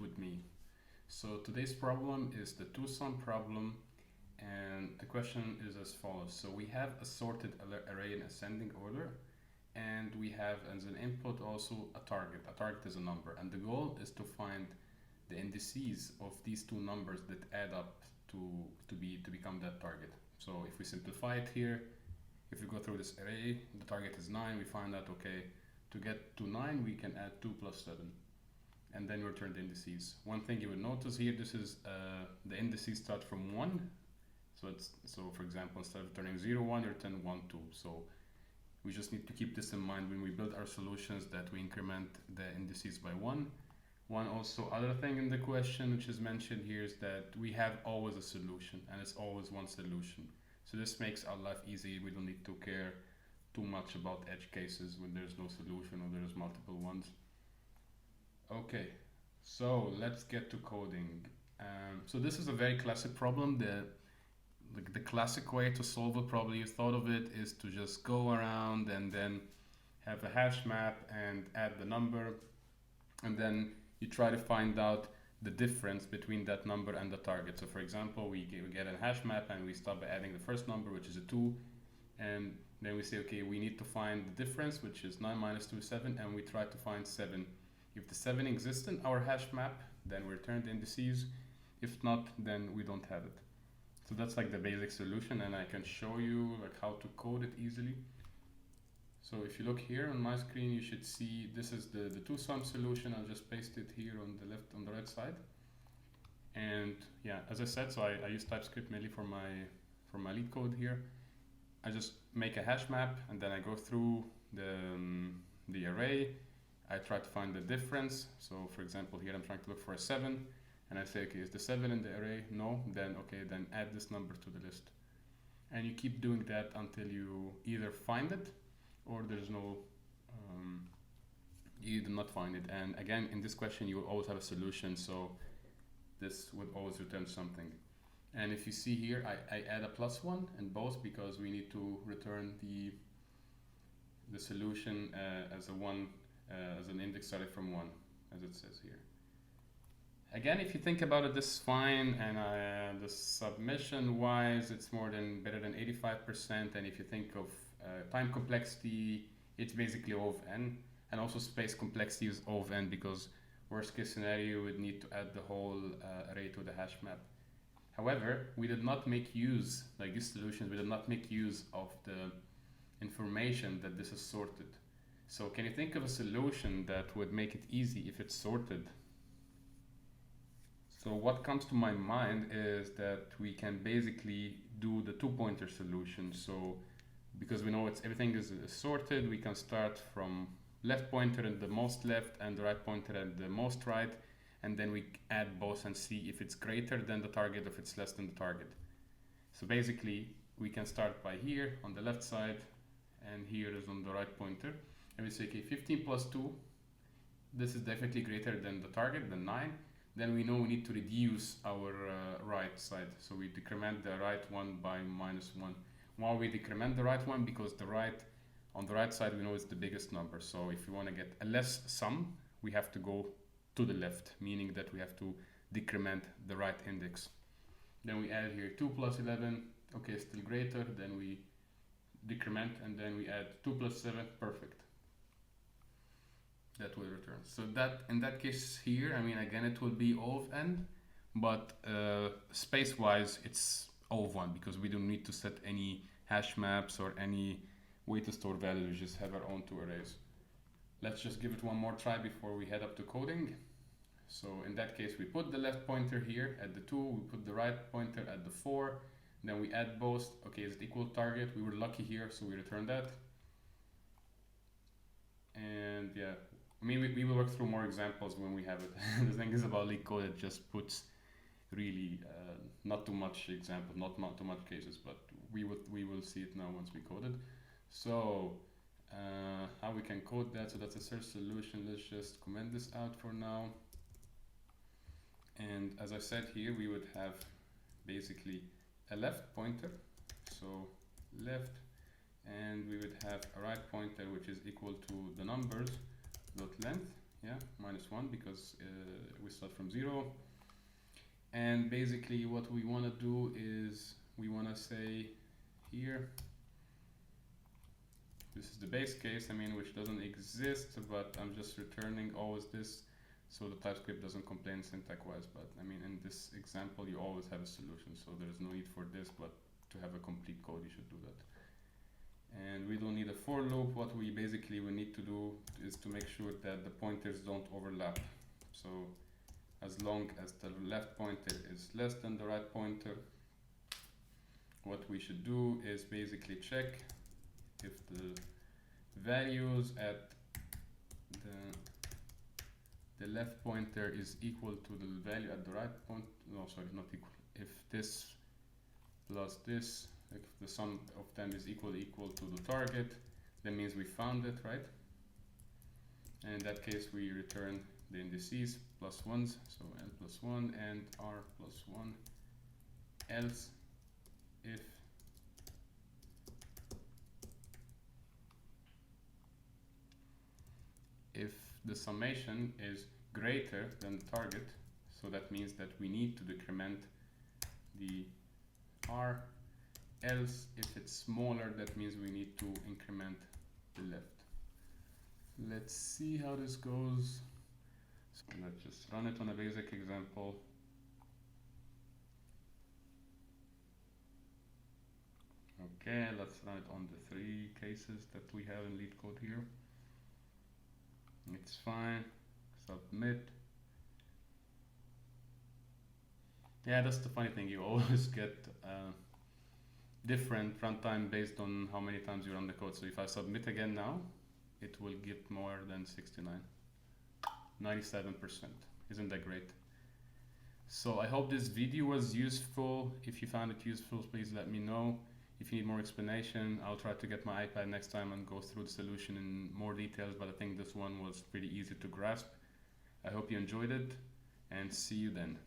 with me. So today's problem is the two-sum problem, and the question is as follows. So we have a sorted array in ascending order, and we have as an input also a target. A target is a number, and the goal is to find the indices of these two numbers that add up to become that target. So if we simplify it here, if we go through this array, the target is 9, we find out, okay, to get to 9 we can add 2 plus 7, and then return the indices. One thing you would notice here, this is the indices start from 1, so for example, instead of returning 0, 1, you return 1, 2. So we just need to keep this in mind when we build our solutions, that we increment the indices by 1. One also other thing in the question which is mentioned here is that we have always a solution, and it's always one solution. So this makes our life easy. We don't need to care too much about edge cases when there's no solution or there's multiple ones. Okay, so let's get to coding. So this is a very classic problem. The classic way to solve it, probably you thought of it, is to just go around and then have a hash map and add the number, and then you try to find out the difference between that number and the target. So for example, we get a hash map and we start by adding the first number, which is a 2, and then we say, okay, we need to find the difference, which is 9 minus 2 is 7, and we try to find 7. If the 7 exists in our hash map, then we return the indices. If not, then we don't have it. So that's like the basic solution, and I can show you like how to code it easily. So if you look here on my screen, you should see this is the two-sum solution. I'll just paste it here on the right side. And yeah, as I said, so I use TypeScript mainly for my Leetcode here. I just make a hash map, and then I go through the array. I try to find the difference. So for example, here I'm trying to look for a 7, and I say, okay, is the 7 in the array? No. Then okay, then add this number to the list. And you keep doing that until you either find it, or there's no, you do not find it. And again, in this question, you will always have a solution, so this would always return something. And if you see here, I add a +1 in both, because we need to return the solution as a 1, as an index starting from 1, as it says here. Again, if you think about it, this is fine, and the submission wise, it's better than 85%. And if you think of time complexity, it's basically O of n, and also space complexity is O of n, because worst case scenario, you would need to add the whole array to the hash map. However, we did not make use, like these solutions, we did not make use of the information that this is sorted. So can you think of a solution that would make it easy if it's sorted? So what comes to my mind is that we can basically do the two-pointer solution. So because we know everything is sorted, we can start from left pointer at the most left and the right pointer at the most right, and then we add both and see if it's greater than the target or if it's less than the target. So basically, we can start by here on the left side, and here is on the right pointer, and we say, okay, 15 plus 2, this is definitely greater than the target, than 9. Then we know we need to reduce our right side. So we decrement the right one by -1. Why we decrement the right one? Because on the right side we know it's the biggest number. So if we want to get a less sum, we have to go to the left, meaning that we have to decrement the right index. Then we add here 2 plus 11, okay, still greater. Then we decrement, and then we add 2 plus 7, perfect. That will return. So that in that case here, I mean, again, it will be O of n, but space-wise, it's O of 1, because we don't need to set any hash maps or any way to store values. We just have our own two arrays. Let's just give it one more try before we head up to coding. So in that case, we put the left pointer here at the 2, we put the right pointer at the 4, then we add both. Okay, is it equal target? We were lucky here, so we return that. And yeah, I mean, we will work through more examples when we have it. The thing is about Leetcode, it just puts really not too much examples, not too much cases, but we will see it now once we code it. So how we can code that? So that's a search solution. Let's just comment this out for now. And as I said here, we would have basically a left pointer, so left, and we would have a right pointer which is equal to the numbers dot length, yeah, -1 because we start from 0. And basically what we want to do is we want to say here, this is the base case, I mean, which doesn't exist, but I'm just returning always this, so the TypeScript doesn't complain syntax wise. But I mean, in this example you always have a solution, so there's no need for this, but to have a complete code you should do that. And we don't need a for loop. What we basically need to do is to make sure that the pointers don't overlap. So as long as the left pointer is less than the right pointer, what we should do is basically check if the values at the left pointer is equal to the value at the right point. No, sorry, not equal. If this plus this, if the sum of them is equal to the target, that means we found it, right? And in that case we return the indices +1s, so L +1 and R +1, else if the summation is greater than the target, so that means that we need to decrement the R, else if it's smaller, that means we need to increment the left. Let's see how this goes. So let's just run it on a basic example. Okay, let's run it on the 3 cases that we have in Leetcode here. It's fine. Submit. Yeah, that's the funny thing. You always get different runtime based on how many times you run the code. So if I submit again now, it will get more than 69. 97%. Isn't that great? So I hope this video was useful. If you found it useful, please let me know. If you need more explanation, I'll try to get my iPad next time and go through the solution in more details, but I think this one was pretty easy to grasp. I hope you enjoyed it, and see you then.